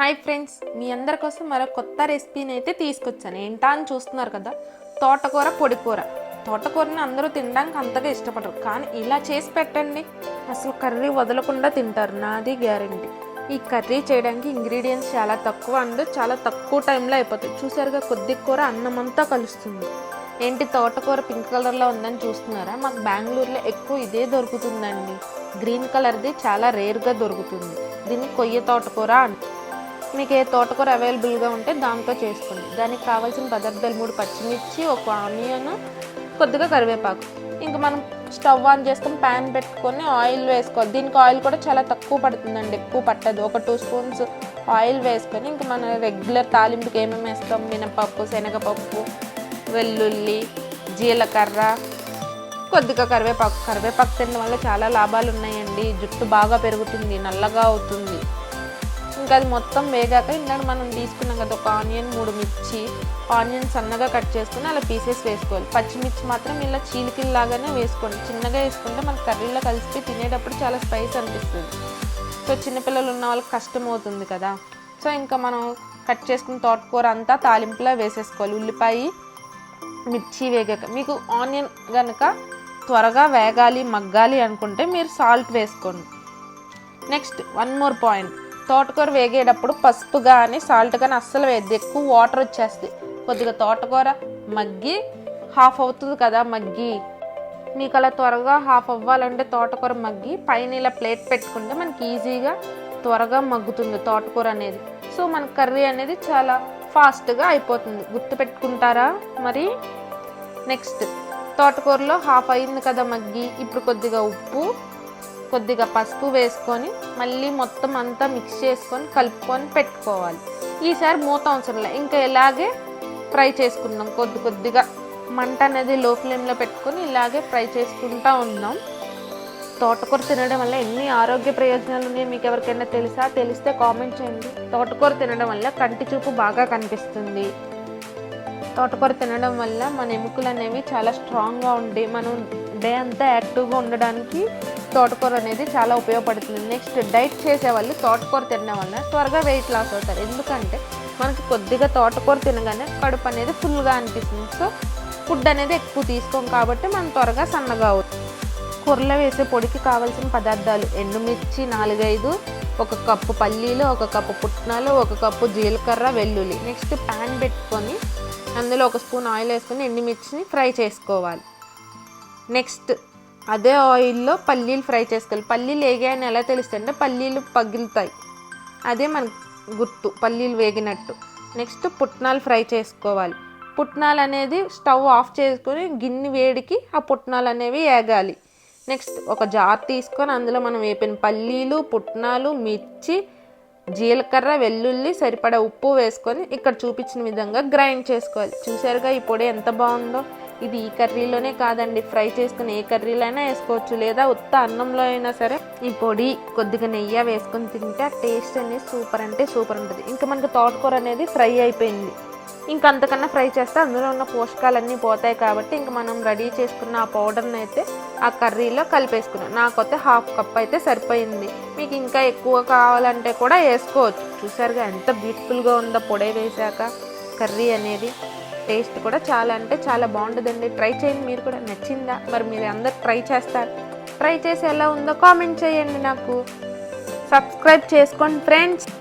Hi friends, మీ అందరి కోసం మరో కొత్త రెసిపీని అయితే తీసుకొచ్చాను. ఏంటా అని చూస్తున్నారు కదా, తోటకూర పొడి కూర. తోటకూరని అందరూ తినడానికి అంతగా ఇష్టపడరు, కానీ ఇలా చేసి పెట్టండి, అసలు కర్రీ వదలకుండా తింటారు, నాది గ్యారంటీ. ఈ కర్రీ చేయడానికి ఇంగ్రీడియంట్స్ చాలా తక్కువ అండ్ చాలా తక్కువ టైంలో అయిపోతాయి. చూసారుగా, కొద్ది కూర అన్నం అంతా కలుస్తుంది. ఏంటి తోటకూర పింక్ కలర్లో ఉందని చూస్తున్నారా? మాకు బెంగళూరులో ఎక్కువ ఇదే దొరుకుతుందండి. గ్రీన్ కలర్ది చాలా రేర్గా దొరుకుతుంది. దీన్ని కొయ్య తోటకూర అంట. మీకు ఏ తోటకూర అవైలబుల్గా ఉంటే దాంతో చేసుకోండి. దానికి కావాల్సిన పదార్థాలు 3 పచ్చిమిర్చి, 1 ఆనియన్, కొద్దిగా కరివేపాకు. ఇంకా మనం స్టవ్ ఆన్ చేసుకొని ప్యాన్ పెట్టుకొని ఆయిల్ వేసుకోవాలి. దీనికి ఆయిల్ కూడా చాలా తక్కువ పడుతుందండి, ఎక్కువ పట్టదు. ఒక 2 స్పూన్స్ ఆయిల్ వేసుకొని ఇంకా మనం రెగ్యులర్ తాలింపుకి ఏమేమి వేస్తాం, మినపప్పు, శనగపప్పు, వెల్లుల్లి, జీలకర్ర, కొద్దిగా కరివేపాకు తినడం వల్ల చాలా లాభాలు ఉన్నాయండి. జుట్టు బాగా పెరుగుతుంది, నల్లగా అవుతుంది. ఇంకా అది మొత్తం వేగాక ఇందాక మనం తీసుకున్నాం కదా, 1 ఆనియన్, 3 మిర్చి. ఆనియన్ సన్నగా కట్ చేసుకుని అలా పీసెస్ వేసుకోవాలి. పచ్చిమిర్చి మాత్రం ఇలా చీలికల్లాగానే వేసుకోండి. చిన్నగా వేసుకుంటే మన కర్రీలో కలిసి తినేటప్పుడు చాలా స్పైస్ అనిపిస్తుంది. సో చిన్నపిల్లలు ఉన్న వాళ్ళకి కష్టం అవుతుంది కదా. సో ఇంకా మనం కట్ చేసుకున్న తోటకూర అంతా తాలింపులా వేసేసుకోవాలి. ఉల్లిపాయ, మిర్చి వేగాక మీకు ఆనియన్ కనుక త్వరగా వేగాలి, మగ్గాలి అనుకుంటే మీరు సాల్ట్ వేసుకోండి. నెక్స్ట్ 1 మోర్ పాయింట్, తోటకూర వేగేటప్పుడు పసుపు కానీ సాల్ట్ కానీ అస్సలు వేయద్దు, ఎక్కువ వాటర్ వచ్చేస్తుంది. కొద్దిగా తోటకూర మగ్గి హాఫ్ అవుతుంది కదా, మగ్గి మీకు అలా త్వరగా హాఫ్ అవ్వాలంటే తోటకూర మగ్గి పైన ఇలా ప్లేట్ పెట్టుకుంటే మనకి ఈజీగా త్వరగా మగ్గుతుంది తోటకూర అనేది. సో మన కర్రీ అనేది చాలా ఫాస్ట్గా అయిపోతుంది. గుర్తు పెట్టుకుంటారా మరి? నెక్స్ట్ తోటకూరలో హాఫ్ అయింది కదా మగ్గి, ఇప్పుడు కొద్దిగా ఉప్పు, కొద్దిగా పసుపు వేసుకొని మళ్ళీ మొత్తం అంతా మిక్స్ చేసుకొని కలుపుకొని పెట్టుకోవాలి. ఈసారి మూత అవసరం లేదు, ఇంకా ఇలాగే ఫ్రై చేసుకుందాం. కొద్దిగా మంట అనేది లో ఫ్లేమ్లో పెట్టుకొని ఇలాగే ఫ్రై చేసుకుంటూ ఉందాం. తోటకూర తినడం వల్ల ఎన్ని ఆరోగ్య ప్రయోజనాలు ఉన్నాయో మీకు ఎవరికైనా తెలిస్తే కామెంట్ చేయండి. తోటకూర తినడం వల్ల కంటి చూపు బాగా కనిపిస్తుంది. తోటకూర తినడం వల్ల మన ఎముకలు అనేవి చాలా స్ట్రాంగ్గా ఉండి మనం డే అంతా యాక్టివ్గా ఉండడానికి తోటకూర అనేది చాలా ఉపయోగపడుతుంది. నెక్స్ట్ డైట్ చేసేవాళ్ళు తోటకూర తినడం వల్ల త్వరగా వెయిట్ లాస్ అవుతారు. ఎందుకంటే మనకి కొద్దిగా తోటకూర తినగానే కడుపు అనేది ఫుల్గా అనిపిస్తుంది. సో ఫుడ్ అనేది ఎక్కువ తీసుకోం కాబట్టి మనం త్వరగా సన్నగా అవుతుంది. కూరలో వేసే పొడికి కావాల్సిన పదార్థాలు: ఎండుమిర్చి 4-5, 1 కప్పు పల్లీలు, 1 కప్పు పుట్నాలు, 1 కప్పు జీలకర్ర, వెల్లుల్లి. నెక్స్ట్ ప్యాన్ పెట్టుకొని అందులో 1 స్పూన్ ఆయిల్ వేసుకొని ఎండుమిర్చిని ఫ్రై చేసుకోవాలి. నెక్స్ట్ అదే ఆయిల్లో పల్లీలు ఫ్రై చేసుకోవాలి. పల్లీలు వేగాయని ఎలా తెలుస్తుంది అంటే పల్లీలు పగిలుతాయి, అదే మనకు గుర్తు పల్లీలు వేగినట్టు. నెక్స్ట్ పుట్నాలు ఫ్రై చేసుకోవాలి. పుట్నాలు అనేది స్టవ్ ఆఫ్ చేసుకొని గిన్నె వేడికి ఆ పుట్నాలు అనేవి వేగాలి. నెక్స్ట్ ఒక జార్ తీసుకొని అందులో మనం వేపిన పల్లీలు, పుట్నాలు, మిర్చి, జీలకర్ర, వెల్లుల్లి, సరిపడా ఉప్పు వేసుకొని ఇక్కడ చూపించిన విధంగా గ్రైండ్ చేసుకోవాలి. చూసారుగా ఈ పొడి ఎంత బాగుందో. ఇది ఈ కర్రీలోనే కాదండి, ఫ్రై చేసుకుని ఏ కర్రీలో అయినా వేసుకోవచ్చు, లేదా ఉత్త అన్నంలో అయినా సరే. ఈ పొడి కొద్దిగా నెయ్యి వేసుకొని తింటే ఆ టేస్ట్ అనేది సూపర్ అంటే సూపర్ ఉంటుంది. ఇంకా మనకి తోటకూర అనేది ఫ్రై అయిపోయింది. ఇంకా అంతకన్నా ఫ్రై చేస్తే అందులో ఉన్న పోషకాలన్నీ పోతాయి కాబట్టి ఇంకా మనం రెడీ చేసుకున్న ఆ పౌడర్ని అయితే ఆ కర్రీలో కలిపేసుకున్నాం. నాకైతే 1/2 కప్ అయితే సరిపోయింది. మీకు ఇంకా ఎక్కువ కావాలంటే కూడా వేసుకోవచ్చు. చూసారుగా ఎంత బ్యూటిఫుల్గా ఉందో పొడి వేసాక కర్రీ అనేది. టేస్ట్ కూడా చాలా అంటే చాలా బాగుంటుందండి. ట్రై చేయండి, మీరు కూడా. నచ్చిందా మరి? మీరు అందరు ట్రై చేస్తారు. ట్రై చేసి ఎలా ఉందో కామెంట్ చేయండి నాకు. సబ్స్క్రైబ్ చేసుకోండి ఫ్రెండ్స్.